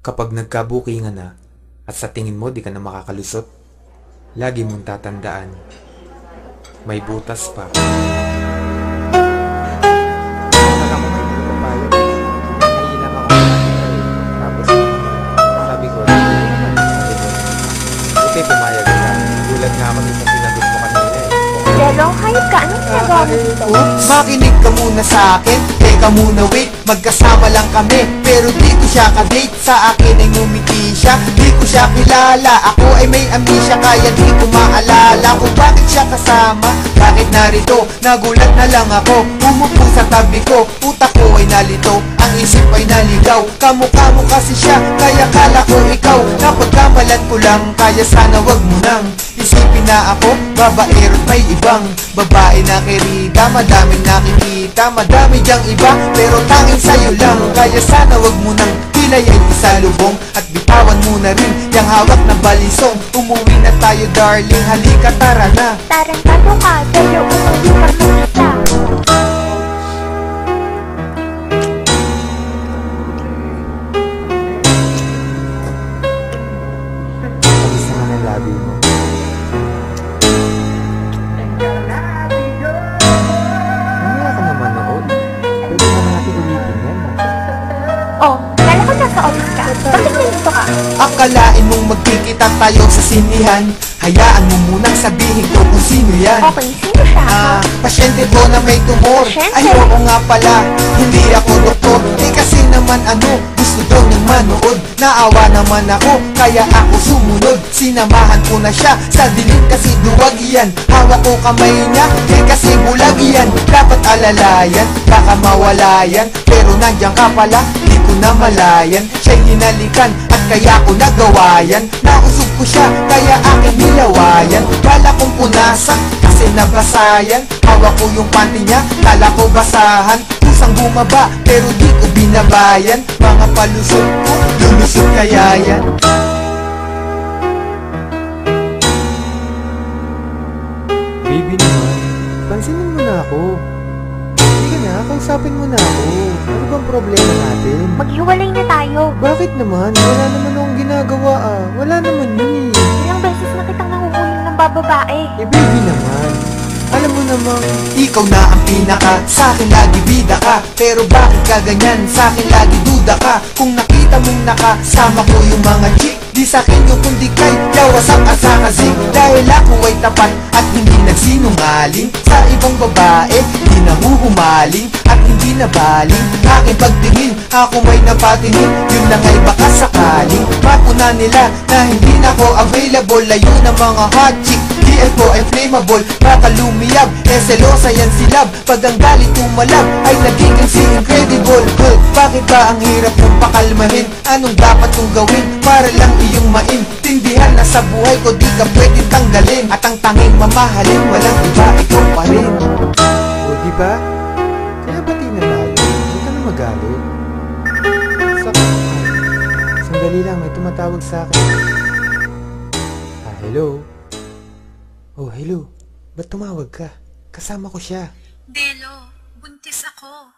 Kapag nagkabukingan na at sa tingin mo di ka na makakalusot, lagi mong tatandaan, may butas pa. Alam mo, may mga payo. Naiilang ako sa akin. Tapos, sabi ko, Buti pumayag ka. Gulat nga ako sa sinagot mo kanina eh. Jelong, hayop ka. Anong ginagawa mo dito? Makinig ka muna sa akin, teka muna wait. Magkasama lang kami, pero di ko siya ka-date. Sa akin ay ngumiti siya, di ko siya kilala. Ako ay may amnesia, kaya di ko maalala kung bakit siya kasama, bakit narito. Nagulat na lang ako, umupo sa tabi ko. Utak ko ay nalito, ang isip ay naligaw. Kamukha mo kasi siya, kaya kala ko ikaw. Napagkamalan ko lang, kaya sana wag mo nang isipin na ako, babaero't may ibang babae na kirita. Madaming nakikita, madami diyang iba, pero tanging sa'yo lang. Kaya sana wag mo nang hilayin sa lubong, at bitawan mo na rin yung hawak na balisong. Umuwi na tayo darling, halika tara na. Tarantado ka, pero umuwi ka mag-isa. tapos naman ang labi mo. Mamaya ka naman noon. Pwede naman natin ulitin yan. Oh, kala ko nasa office ka. Bakit nandito ka? Akalain mong magkikita tayo sa sinihan, hayaan mo munang sabihin ko kung sino yan. Okay, sino siya? Pasyente ko na may tumor. Pasyente? Ay oo nga pala, hindi ako doktor. Kasi naman gusto daw niyang manood. Naawa naman ako, kaya ako sumunod. Sinamahan ko na siya sa dilim kasi duwag yan. Hawak ko kamay niya, kasi bulag yan. Dapat alalayan, baka mawala yan. Pero nandiyan ka pala, di ko na malayan. Siya'y hinalikan at kaya ko nagawa yan. Nausog ko siya, kaya aking nilawayan. Bala kong punasan, kasi nabasayan. Hawak ko yung panty niya, kala ko basahan. Kusang bumaba, pero di ko binabayan. Mga palusot ko, lulusot kaya yan. Baby naman, pansinin mo na ako. Sige na, kausapin mo na ako. Ano bang problema natin? Maghiwalay na tayo. Bakit naman? Wala naman akong ginagawa ah. Wala naman yun eh. Ilang beses na kitang nanguhulong ng bababae. Eh baby naman, alam mo namang Ikaw na ang pinaka, sa akin lagi bida ka. Pero bakit ka ganyan, sa akin lagi duda ka. Kung nakita mong nakasama ko yung mga chick, di sa'kin yung kundi kay yawasak at sakasing. Dahil ako ay tapat at hindi nagsinungaling. Sa ibang babae, di nahuhumaling at hindi nabaling. Aking pagtingin, ako may napatingin. Yun lang ay baka sakaling mapuna nila na hindi na ako available. Layo ng mga hot chick, DL ko ay flammable. Baka lumiyab, selosa yan si love. Pag ang galit tumalab, ay nagiging si incredible. Bakit ba ang hirap mong pakalmahin? Anong dapat kong gawin para lang iyong maintindihan na sa buhay ko di ka pwede tanggalin. At ang tanging mamahalin, walang iba, ikaw pa rin. o diba? Kaya bati na tayo. Huwag ka na magalit. Sandali lang, may tumatawag sa akin. Hello? Oh, hello. Ba't tumawag ka? Kasama ko siya. Delo, buntis ako.